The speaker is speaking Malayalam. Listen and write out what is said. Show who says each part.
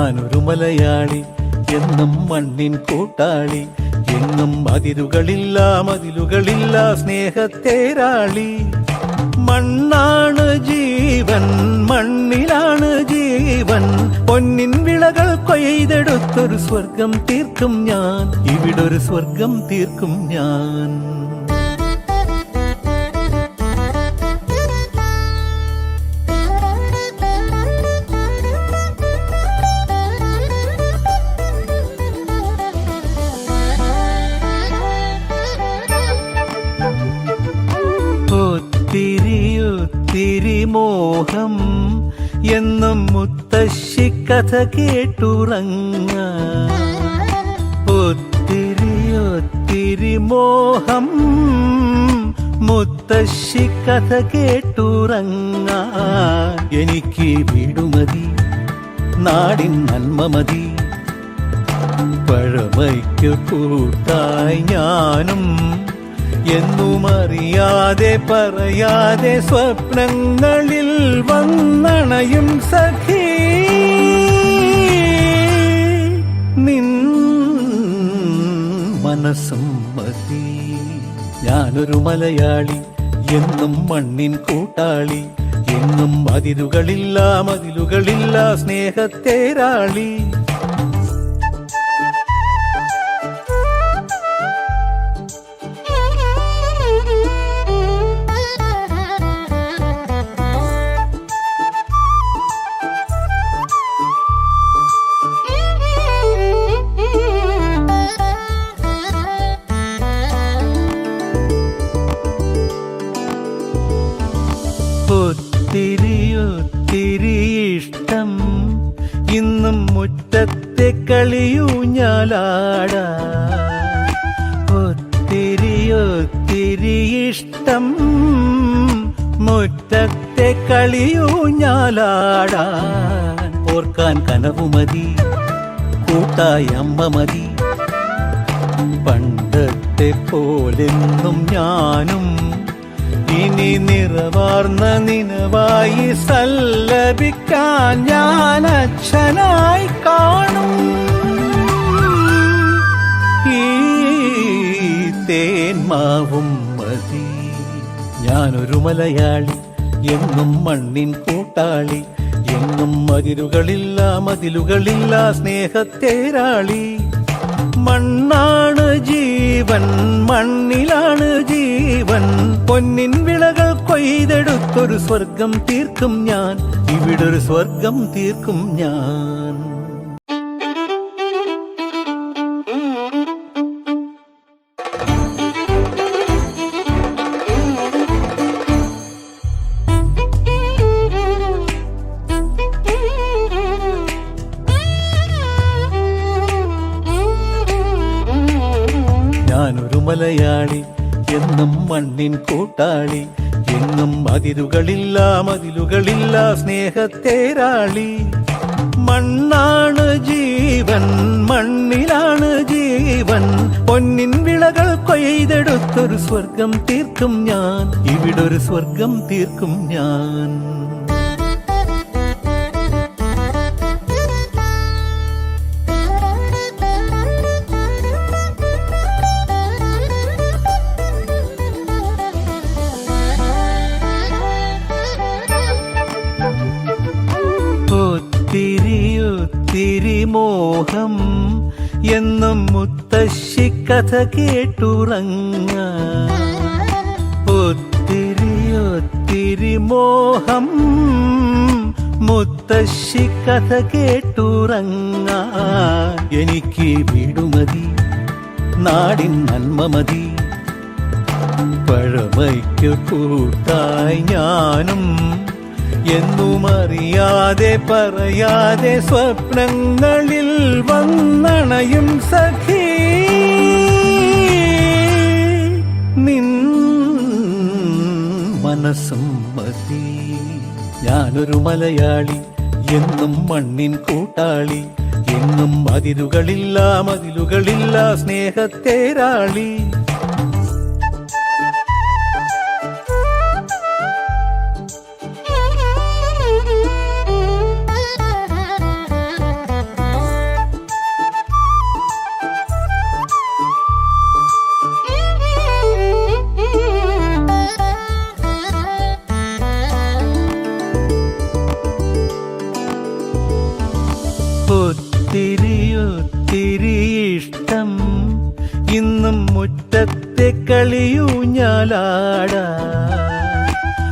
Speaker 1: ഞാനൊരു മലയാളി എന്നും മണ്ണിൻ കൂട്ടാളി, എങ്ങും അതിരുകളില്ല മതിലുകളില്ല സ്നേഹത്തേരാളി. മണ്ണാണ് ജീവൻ, മണ്ണിലാണ് ജീവൻ, പൊന്നിൻ വിളകൾ കൊയ്തെടുത്തൊരു സ്വർഗം തീർക്കും ഞാൻ, ഇവിടൊരു സ്വർഗം തീർക്കും ഞാൻ. ഒത്തിരി മോഹം എന്നും മുത്തശ്ശി കഥ കേട്ടുറങ്ങ. ഒത്തിരി മോഹം മുത്തശ്ശി കഥ കേട്ടുറങ്ങ. എനിക്ക് വീടുമതി, നാടിൻ നന്മ മതി, പഴമയ്ക്ക് കൂട്ടായി ഞാനും എന്നും അറിയാതെ പറയാതെ സ്വപ്നങ്ങളിൽ വന്നണയും സഖി. നിൻ മനസ്സും മതി. ഞാനൊരു മലയാളി എന്നും മണ്ണിൻ കൂട്ടാളി, എങ്ങും അതിരുകളില്ല മതിലുകളില്ല സ്നേഹത്തേരാളി. ഒത്തിരി ഇഷ്ടം ഇന്നും മുറ്റത്തെ കളിയൂഞ്ഞാലാടാ. ഒത്തിരി ഇഷ്ടം മുറ്റത്തെ കളിയൂഞ്ഞാലാടാൻ. ഓർക്കാൻ കനവുമതി, കൂട്ടായി അമ്മ മതി, പണ്ടത്തെ പോലെന്നും ഞാനും ഇനി നിറവാർന്ന നിനവായി സല്ലപിക്കാൻ ഞാൻ അച്ഛനായി കാണും. ഈ തേന്മാവും മതി. ഞാനൊരു മലയാളി എന്നും മണ്ണിൻ കൂട്ടാളി, എങ്ങും അതിരുകളില്ല മതിലുകളില്ല സ്നേഹത്തേരാളി. മണ്ണാണ് ജീവൻ, മണ്ണിലാണ് ജീവൻ, പൊന്നിൻ വിളകൾ കൊയ്തെടുത്തൊരു സ്വർഗം തീർക്കും ഞാൻ, ഇവിടൊരു സ്വർഗം തീർക്കും ഞാൻ. ഞാനൊരു മലയാളി എന്നും മണ്ണിൻ കൂട്ടാളി, എങ്ങും അതിരുകളില്ല മതിലുകളില്ല സ്നേഹത്തേരാളി. മണ്ണാണ് ജീവൻ, മണ്ണിലാണ് ജീവൻ, പൊന്നിൻ വിളകൾ കൊയ്തെടുത്തൊരു സ്വർഗം തീർക്കും ഞാൻ, ഇവിടൊരു സ്വർഗം തീർക്കും ഞാൻ. ഒത്തിരി മോഹം എന്നും മുത്തശ്ശി കഥ കേട്ടുറങ്ങ. ഒത്തിരി മോഹം മുത്തശ്ശി കഥ കേട്ടുറങ്ങ. എനിക്ക് വീടുമതി, നാടിൻ നന്മ മതി, പഴമയ്ക്ക് കൂട്ടായി ഞാനും എന്നും അറിയാതെ പറയാതെ സ്വപ്നങ്ങളിൽ വന്നണയും സഖി. നിൻ മനസ്സും മതി. ഞാനൊരു മലയാളി എന്നും മണ്ണിൻ കൂട്ടാളി, എങ്ങും അതിരുകളില്ല മതിലുകളില്ല സ്നേഹത്തേരാളി. ഒത്തിരി ഇഷ്ടം. ഇന്നും മുറ്റത്തെ കളിയൂഞ്ഞാലാടാ